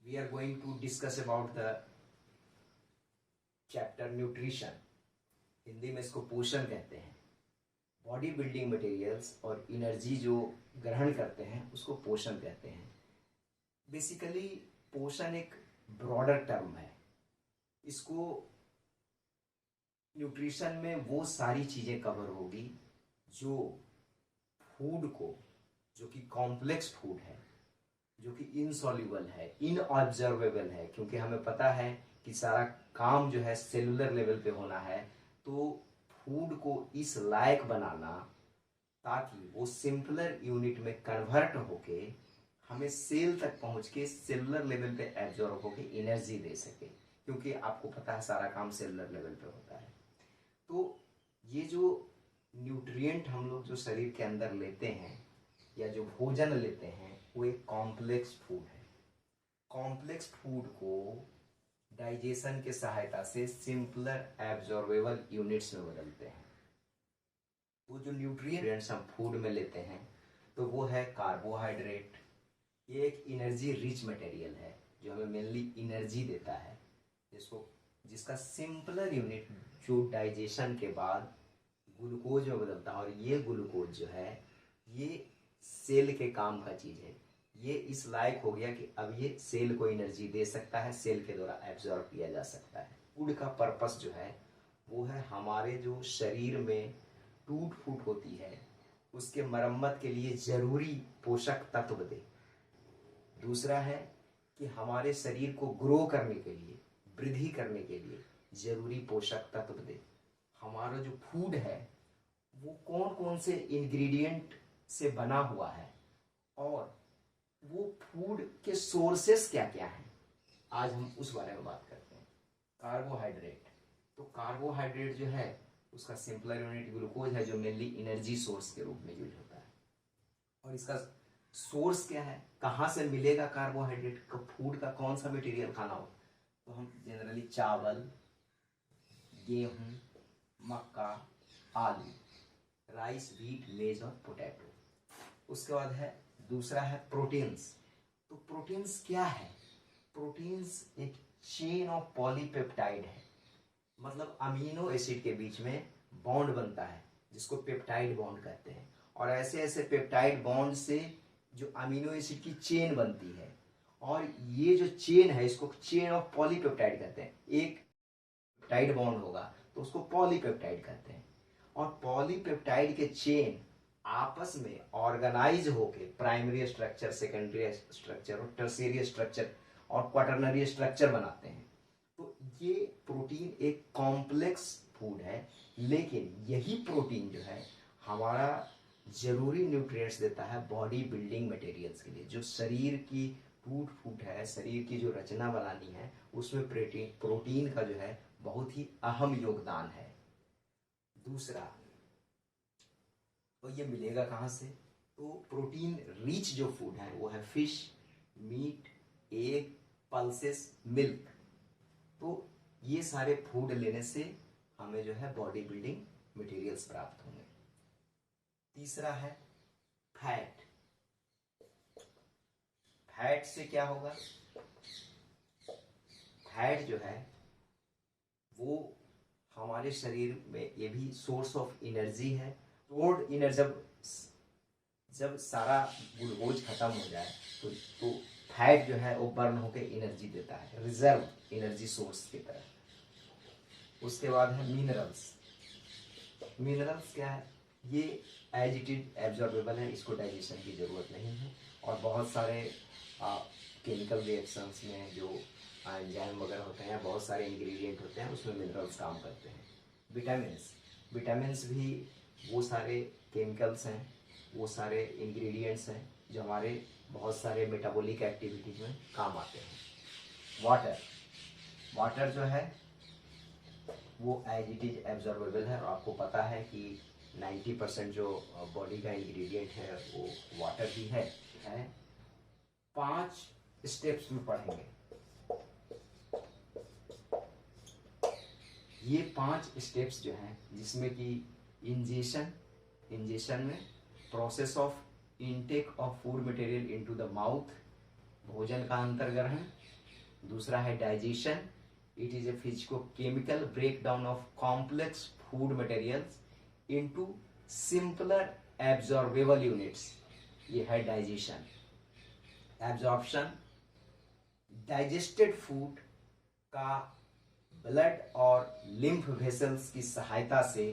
we are going to discuss about the chapter nutrition. Hindi में इसको पोषण कहते हैं। बॉडी बिल्डिंग मटेरियल्स और एनर्जी जो ग्रहण करते हैं उसको पोषण कहते हैं। बेसिकली पोषण एक ब्रॉडर टर्म है। इसको न्यूट्रिशन में वो सारी चीज़ें कवर होगी जो फूड को, जो कि कॉम्प्लेक्स फूड है, जो कि इनसॉल्युबल है, इनऑब्जर्वेबल है, क्योंकि हमें पता है कि सारा काम जो है सेलुलर लेवल पे होना है। तो फूड को इस लायक बनाना ताकि वो सिंपलर यूनिट में कन्वर्ट होके हमें सेल तक पहुंच के सेलुलर लेवल पे एब्जॉर्ब होके एनर्जी दे सके, क्योंकि आपको पता है सारा काम सेलुलर लेवल पे होता है। तो ये जो न्यूट्रिएंट हम लोग जो शरीर के अंदर लेते हैं या जो भोजन लेते हैं वो एक कॉम्प्लेक्स फूड है। कॉम्प्लेक्स फूड को डाइजेशन के सहायता से सिंपलर एब्जॉर्बेबल यूनिट्स में बदलते हैं। वो जो न्यूट्रिएंट्स हम फूड में लेते हैं तो वो है कार्बोहाइड्रेट। ये एक एनर्जी रिच मटेरियल है जो हमें मेनली एनर्जी देता है, जिसका सिंपलर यूनिट जो डाइजेशन के बाद ग्लूकोज में बदलता है। और ये ग्लूकोज जो है ये सेल के काम का चीज़ है। ये इस लायक हो गया कि अब ये सेल को एनर्जी दे सकता है, सेल के द्वारा एब्जॉर्ब किया जा सकता है। फूड का पर्पस जो है वो है हमारे जो शरीर में टूट फूट होती है उसके मरम्मत के लिए जरूरी पोषक तत्व दे। दूसरा है कि हमारे शरीर को ग्रो करने के लिए, वृद्धि करने के लिए जरूरी पोषक तत्व दे। हमारा जो फूड है वो कौन कौन से इंग्रेडिएंट से बना हुआ है और वो फूड के सोर्सेस क्या क्या हैं, आज हम उस बारे में बात करते हैं। कार्बोहाइड्रेट, तो कार्बोहाइड्रेट जो है उसका सिंपलर यूनिट ग्लूकोज है जो मेनली एनर्जी सोर्स के रूप में यूज होता है। और इसका सोर्स क्या है, कहाँ से मिलेगा कार्बोहाइड्रेट का, फूड का कौन सा मटेरियल खाना हो, तो हम जनरली चावल, गेहूँ, मक्का, आलू, राइस, व्हीट, मेज और पोटैटो। उसके बाद है दूसरा है प्रोटीन्स। तो प्रोटीन्स क्या है? प्रोटीन्स एक चेन ऑफ पॉलीपेप्टाइड है, मतलब अमीनो एसिड के बीच में बॉन्ड बनता है जिसको पेप्टाइड बॉन्ड कहते हैं। और ऐसे ऐसे पेप्टाइड बॉन्ड से जो अमीनो एसिड की चेन बनती है, और ये जो चेन है इसको चेन ऑफ पॉलीपेप्टाइड कहते हैं। एक पेप्टाइड बॉन्ड होगा तो उसको पॉलीपेप्टाइड कहते हैं। और पॉलीपेप्टाइड के चेन आपस में ऑर्गेनाइज होके प्राइमरी स्ट्रक्चर, सेकेंडरी स्ट्रक्चर और टर्शियरी स्ट्रक्चर और क्वाटरनरी स्ट्रक्चर बनाते हैं। तो ये प्रोटीन एक कॉम्प्लेक्स फूड है, लेकिन यही प्रोटीन जो है हमारा जरूरी न्यूट्रिएंट्स देता है बॉडी बिल्डिंग मटेरियल्स के लिए। जो शरीर की टूट फूट है, शरीर की जो रचना बनानी है, उसमें प्रोटीन का जो है बहुत ही अहम योगदान है। दूसरा, तो ये मिलेगा कहाँ से? तो प्रोटीन रिच जो फूड है वो है fish, meat, egg, pulses, milk. तो ये सारे फूड लेने से हमें जो है बॉडी बिल्डिंग मटेरियल्स प्राप्त होंगे। तीसरा है फैट। फैट से क्या होगा? फैट जो है वो हमारे शरीर में ये भी सोर्स ऑफ एनर्जी है। स्टोर्ड एनर्जी, जब सारा ग्लूकोज खत्म हो जाए तो फैट जो है वो बर्न होकर एनर्जी देता है, रिजर्व एनर्जी सोर्स की तरह। उसके बाद है मिनरल्स। मिनरल्स क्या है? ये एज इट इज एब्जॉर्बेबल है, इसको डाइजेशन की ज़रूरत नहीं है। और बहुत सारे केमिकल रिएक्शंस में जो एंजाइम वगैरह होते हैं, बहुत सारे इंग्रेडिएंट होते हैं, उसमें मिनरल्स काम करते हैं। विटामिन्स, विटामिन्स भी वो सारे केमिकल्स हैं, वो सारे इंग्रेडिएंट्स हैं जो हमारे बहुत सारे मेटाबॉलिक एक्टिविटीज में काम आते हैं। वाटर, वाटर जो है वो एज इट इज एब्जॉर्बेबल है। और आपको पता है कि 90% जो बॉडी का इंग्रेडिएंट है वो वाटर ही है। 5 स्टेप्स में पढ़ेंगे। ये 5 स्टेप्स जो हैं जिसमें कि इंजेशन में process of intake of food material into the mouth, भोजन का अंतर्ग्रहण, दूसरा है digestion, it is a physico chemical break down of complex food materials into simpler absorbable units, ये है डाइजेशन। एब्जॉर्प्शन, डाइजेस्टेड फूड का ब्लड और लिम्फ वेसल्स की सहायता से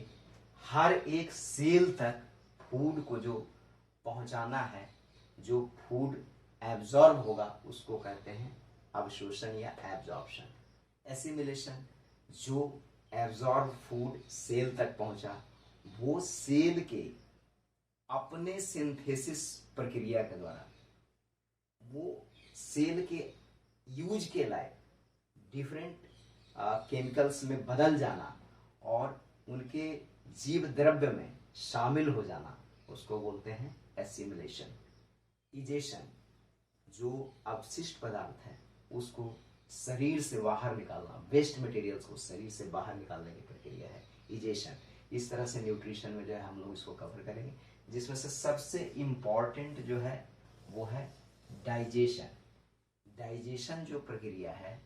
हर एक सेल तक फूड को जो पहुंचाना है, जो फूड एब्जॉर्ब होगा उसको कहते हैं अवशोषण या एब्जॉर्प्शन। एसिमिलेशन, जो एब्जॉर्ब फूड सेल तक पहुंचा वो सेल के अपने सिंथेसिस प्रक्रिया के द्वारा वो सेल के यूज के लायक डिफरेंट केमिकल्स में बदल जाना और उनके जीव द्रव्य में शामिल हो जाना, उसको बोलते हैं एसिमिलेशन। इजेशन, जो अवशिष्ट पदार्थ है उसको शरीर से बाहर निकालना, वेस्ट मटेरियल्स को शरीर से बाहर निकालने की प्रक्रिया है इजेशन। इस तरह से न्यूट्रिशन में जो है हम लोग इसको कवर करेंगे, जिसमें से सबसे इम्पॉर्टेंट जो है वो है डाइजेशन। डाइजेशन जो प्रक्रिया है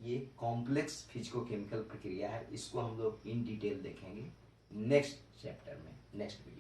ये कॉम्प्लेक्स फिजिको-केमिकल प्रक्रिया है, इसको हम लोग इन डिटेल देखेंगे नेक्स्ट चैप्टर में, नेक्स्ट वीडियो।